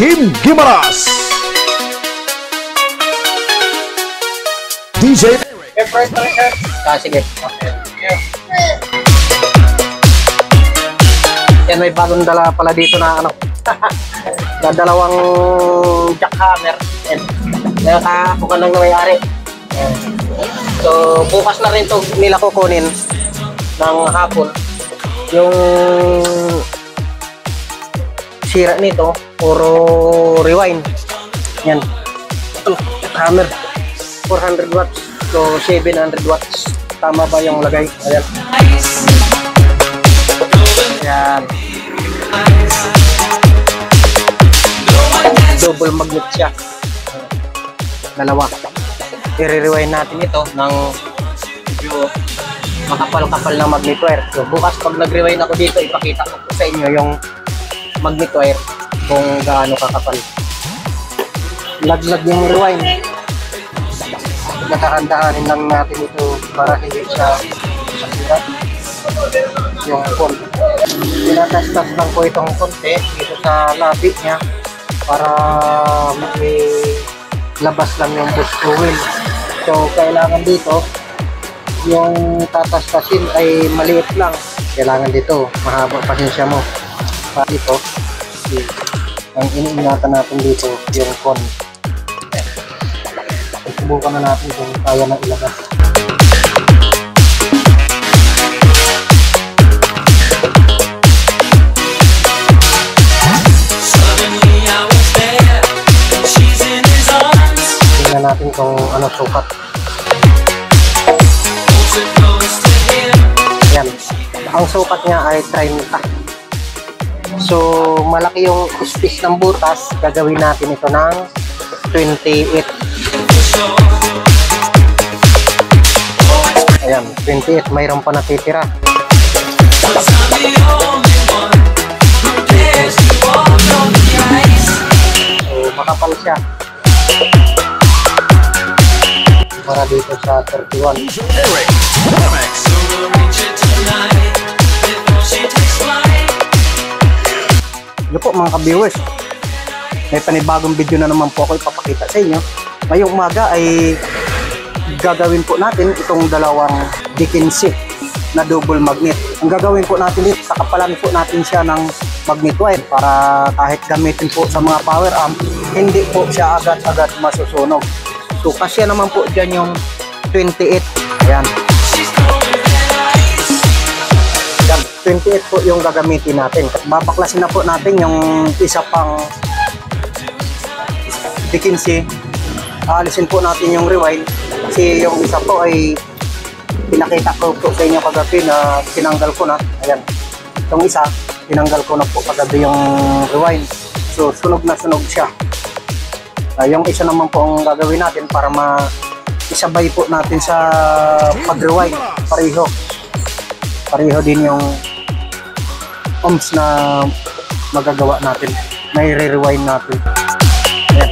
Team Gimaras. DJ Sige. Yan, may bagong dala pala dito na ano. Na dalawang jackhammer. Yan. Nakakuha lang na may-ari. So, bukas na rin ito nila kukunin ng hapon. Yung sira nito, puro rewind. Yan. Ito, jackhammer. 400 watts. So, 700 watts. Tama ba yung lagay? Ayan. Ayan. Double magnet siya. Dalawa. I-rewind natin ito ng makapal-kapal na magnet wire. So, bukas pag nag-rewind ako dito, ipakita ko sa inyo yung magnet wire kung gaano kakapal. Laglag yung rewind. Natahandahanin lang natin ito para hindi siya masira yung phone. Tinatastas lang po itong konti dito sa labi niya para may labas lang yung boost wheel. So kailangan dito yung tatastasin ay maliit lang. Kailangan dito mahaba, pasensya mo. Pa dito ang iniingatan natin dito yung phone. Subukan na natin kung kaya na ilabas. Tingnan natin kung ano sukat. Yan. Ang sukat niya ay 30. So malaki yung space ng butas. Gagawin natin ito ng 28. Ayan, 28, mayroon pa natitira. So, makapal siya. Para dito sa 31. Ito po mga ka-viewers, may panibagong video na naman po ako ipapakita sa inyo. Ngayong umaga ay gagawin po natin itong dalawang D15 na double magnet. Ang gagawin po natin dito, sakapalan po natin siya ng magnet wire para kahit gamitin po sa mga power amp, hindi po siya agad-agad masusunog. So kasya naman po dyan yung 28. Ayan. Yan, 28 po yung gagamitin natin. Babaklasin na po natin yung isa pang D15. Aalisin po natin yung rewind kasi yung isa po ay pinakita ko po sa inyo kagabi na tinanggal ko na. Ayan, itong isa tinanggal ko na po kagabi yung rewind. So sunog na sunog siya. Yung isa naman po ang gagawin natin para isabay po natin sa pag-rewind. Pareho din yung ohms na magagawa natin. May re-rewind natin. Ayan.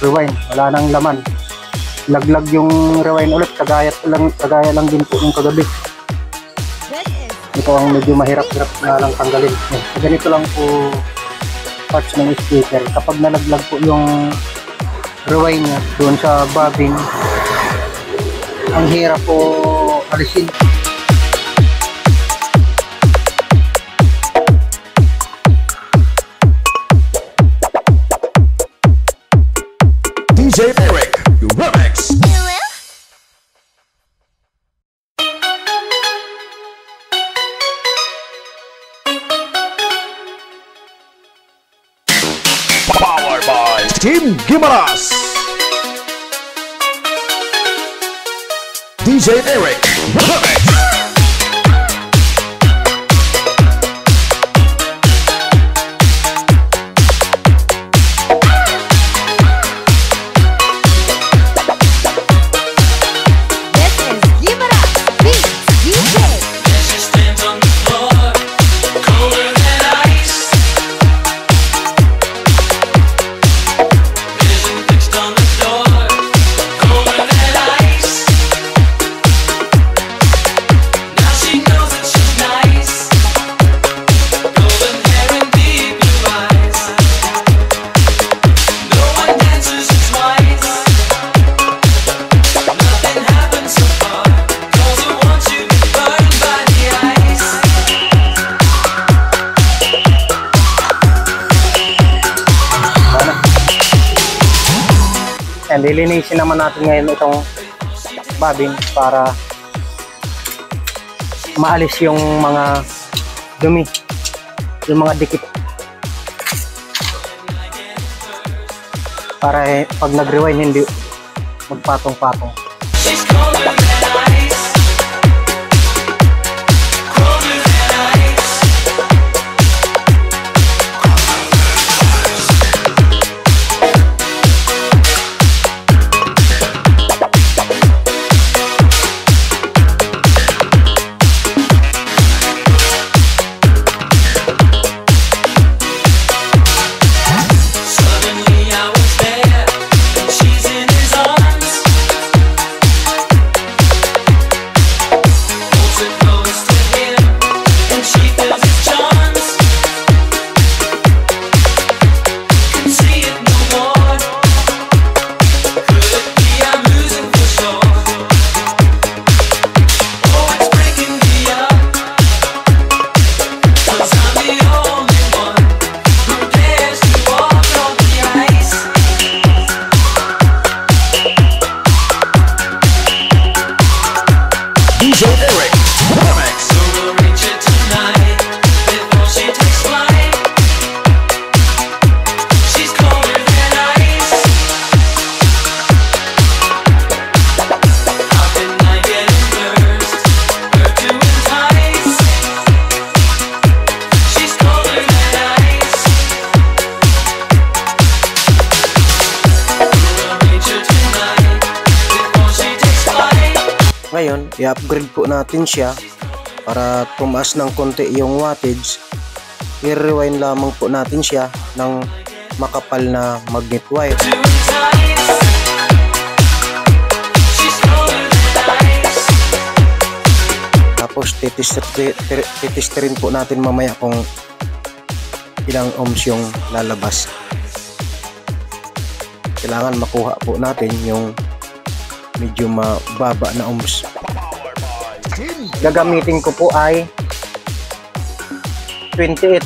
Rewind, wala nang laman, laglag yung rewind ulit, kagaya lang din po yung kagabi. Ito ang medyo mahirap-hirap na lang tanggalin. Ganito lang po parts ng speaker. Kapag nalaglag po yung rewind niya doon sa bobbin, ang hirap po alisin. DJ Eric Remix. Powered by Team Gimaras. DJ Eric Remix. And lilinisin naman natin ngayon itong bobbin para maalis yung mga dumi, yung mga dikit, para pag nag-rewind hindi magpatong-patong. DJ Eric Remix. Ngayon, i-upgrade po natin siya para tumaas ng konti yung wattage. I-rewind lamang po natin siya ng makapal na magnet wire. Tapos titesterin po natin mamaya kung ilang ohms yung lalabas. Kailangan makuha po natin yung medyo mababa na ohms. Gagamitin ko po ay 28.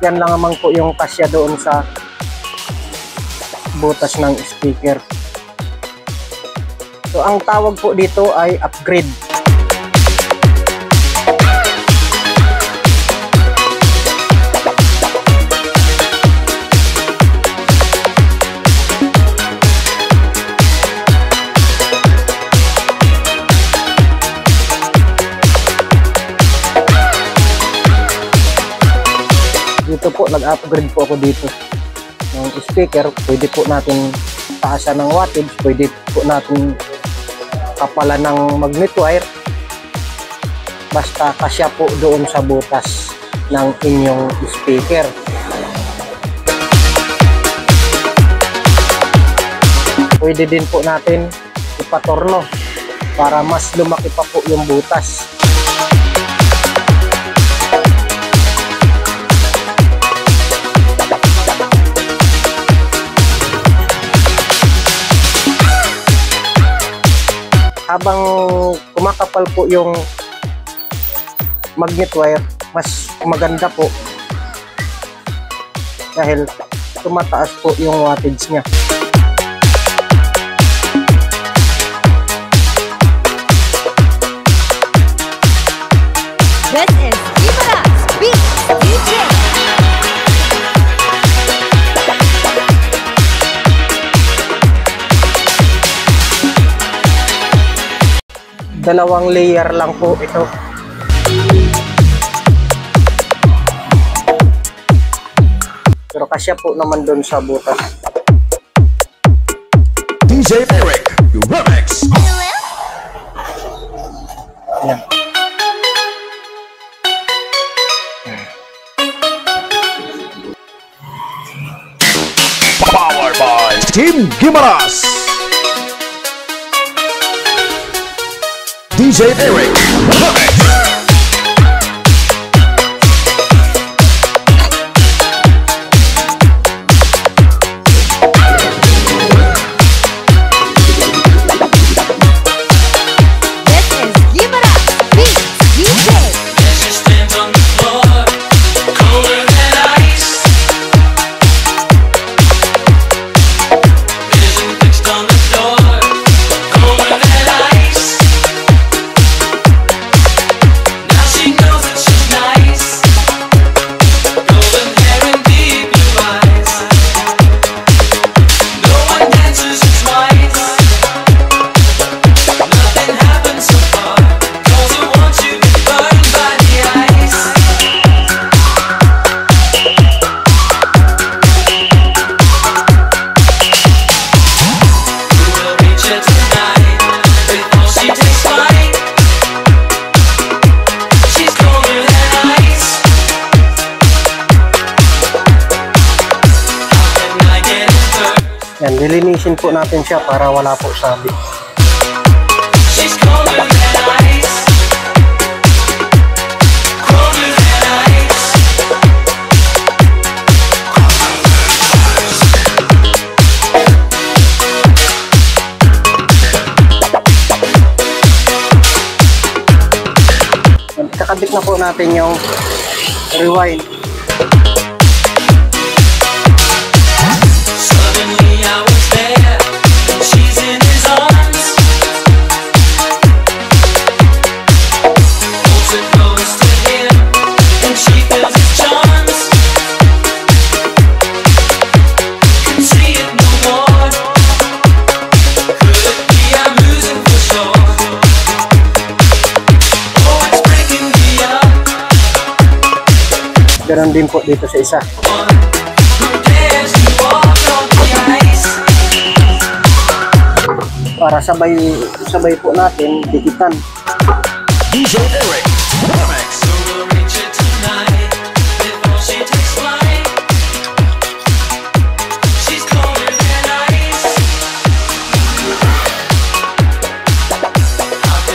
Yan lang naman po yung kasya doon sa butas ng speaker. So ang tawag po dito ay upgrade. Dito po, nag-upgrade po ako dito ng speaker. Pwede po natin taasan ng wattage, pwede po natin kapalan ng magnet wire, basta kasya po doon sa butas ng inyong speaker. pwede din po natin ipatorno para mas lumaki pa po yung butas. Habang kumakapal po yung magnet wire, mas maganda po dahil tumataas po yung wattage niya. This is Gimaras Beats DJ. Dalawang layer lang po ito. Pero kasya po naman doon sa butas. DJ Eric Remix. Ayan. Powered by Team Gimaras. DJ Eric Remix. This is Gimaras Beats DJ. She stands on the floor, colder than ice. Vision fixed on the door, colder than ice. Now she knows that she's nice. Golden hair and deep blue eyes. No one dances twice. Nothing happens so far. Girls who want you to burn by the ice. Who will reach her tonight before she takes flight? She's colder than ice. How can I get in Yan, lilinisin po natin siya para wala po sabi. She's colder than ice. Colder than ice. Yan, kakabit na po natin yung rewind. Suddenly I was there, and she's in his arms. Holds her close to him, and she feels his charms. Can see it no more. Could it be I'm losing for sure? Oh, it's breaking me up. Ganon din po dito sa isa. One who dares to walk on the ice. Para sabay po natin dikitan. DJ Eric Remix. So we'll reach her tonight before she takes flight. She's colder than ice.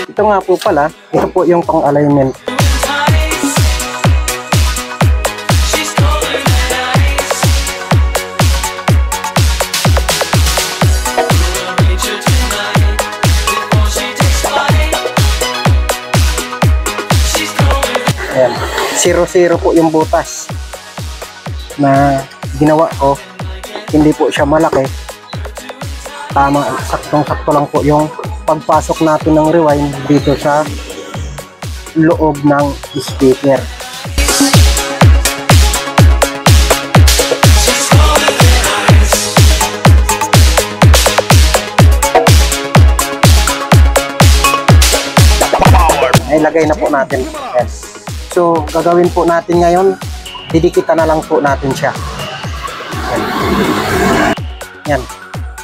Ito nga po pala, ito po yung pang alignment. Ice. She's colder than ice. We'll reach her tonight before she takes flight. She's colder than Ayan, 0-0 po yung butas na ginawa ko. Hindi po siya malaki. Tama, saktong-sakto lang po yung pagpasok natin ng rewind dito sa loob ng speaker. She's colder than ice. Powered. Ay, lagay na po natin. Ayan. So, gagawin po natin ngayon, didikitan na lang po natin siya. Ayan. Yan.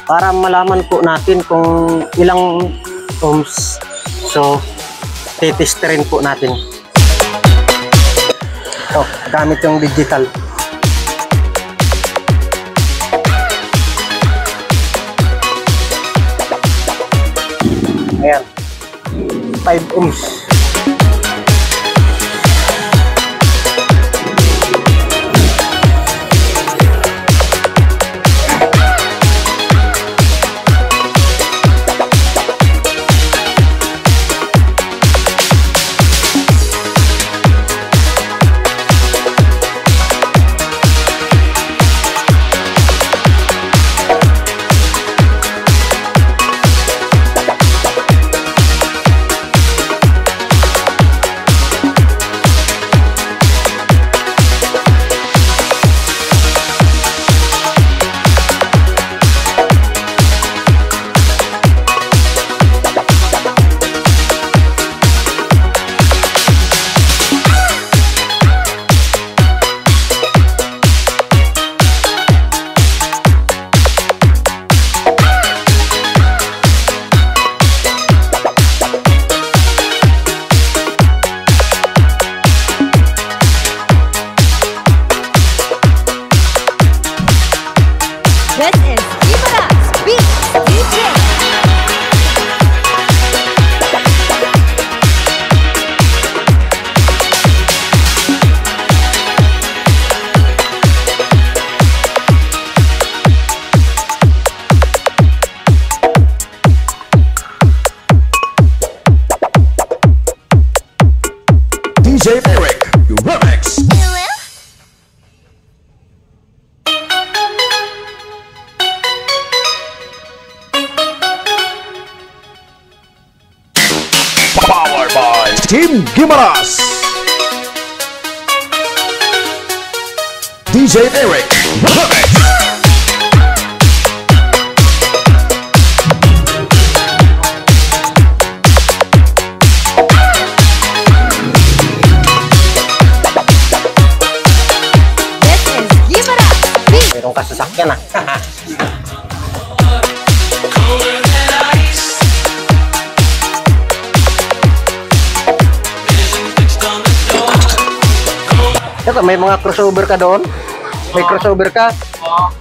Para malaman po natin kung ilang ohms. So, titesterin po natin. Ito, gamit yung digital. Ayan. 5 ohms. This is Gimara's Beats DJ. DJ Eric, remix. Powered by Team Gimaras. DJ Eric, remix. This is Gimara's Beats. Mayroong kasasakyan ah. Colder than ice. Vision fixed on the door. Ito, may mga crossover ka doon? May crossover ka?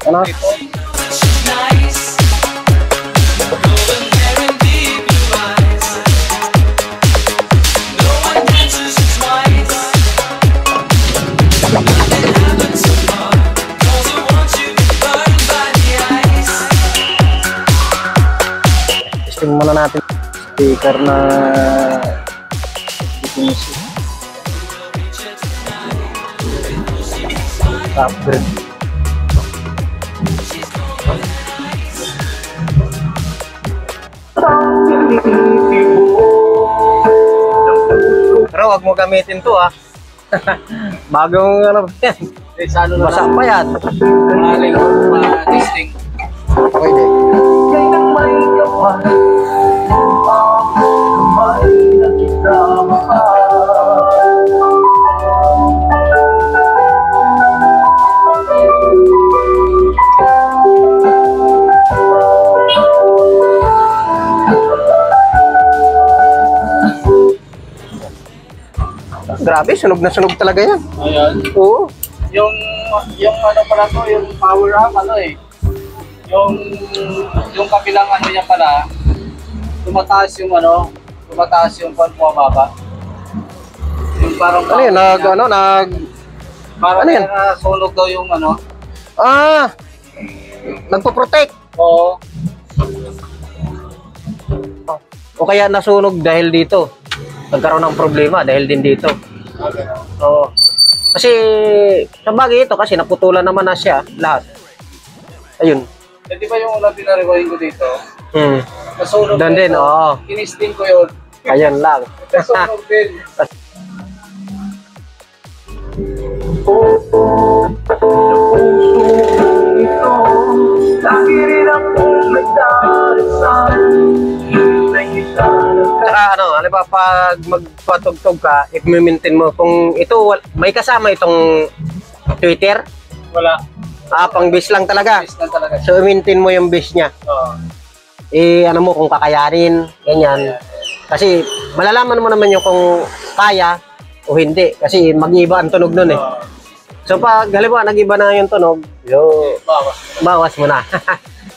Ano? She's nice. Golden hair and deep blue eyes. No one dances twice. Nothing happens so far. Cause I want you burned by the ice. Testing muna natin. Speaker na music. Upgrade. Pero wag mo gamitin to ah. Bagong ano yan. Basa pa yan. Testing. Pwede. Grabe, sunog na sunog talaga yan. Ayan. Oo. Yung ano pala to, yung power amp ano eh. Yung kabilang ano niya pala, tumataas yung bumababa. Yung parang Ano yun, parang ano yan? sunog daw yung ano. Nagpo-protect. Oo. O kaya nasunog dahil dito. Nagkaroon ng problema dahil din dito. So, kasi sa bagay ito kasi naputulan naman na siya lahat. Ayun. Eh, di ba yung una pinarewind ko dito? Hmm. Nasunog Doon din, ito. oo. Kinisting ko yun. Ayan lang. Nasunog din. Saka ano ba pag magpatugtog ka, i-maintain mo kung ito may kasama itong Twitter, Wala. pang bass lang talaga. Kinis lang talaga. So i-maintain mo yung bass niya. Oo. Ano mo kung kakayanin, ganyan. Kasi malalaman mo naman yung kung kaya o hindi kasi mag-iba ang tunog nun eh. So pag halimbawa nag-iba na yung tunog, Bawas. bawas mo na.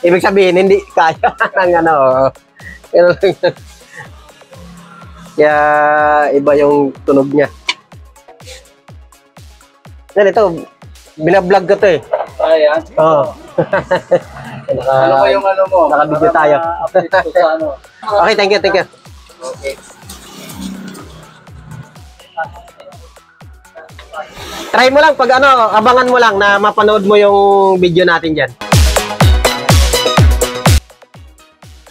Ibig sabihin hindi kaya ng ano. Kaya iba yung tunog niya. Yan, ito. Binablog ko to eh. Ayan. Oo. Ano ba yung ano mo? Naka-video Para tayo. ma-update ko sa ano. Okay, thank you, thank you. Okay. Try mo lang pag ano, abangan mo lang na mapanood mo yung video natin dyan.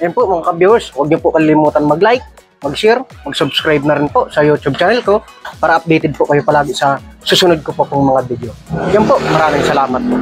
Ayan po mga ka-viewers, huwag niyo po kalimutan mag-like, mag-share, mag-subscribe na rin po sa YouTube channel ko para updated po kayo palagi sa susunod ko po pong mga video. Yan po, maraming salamat po.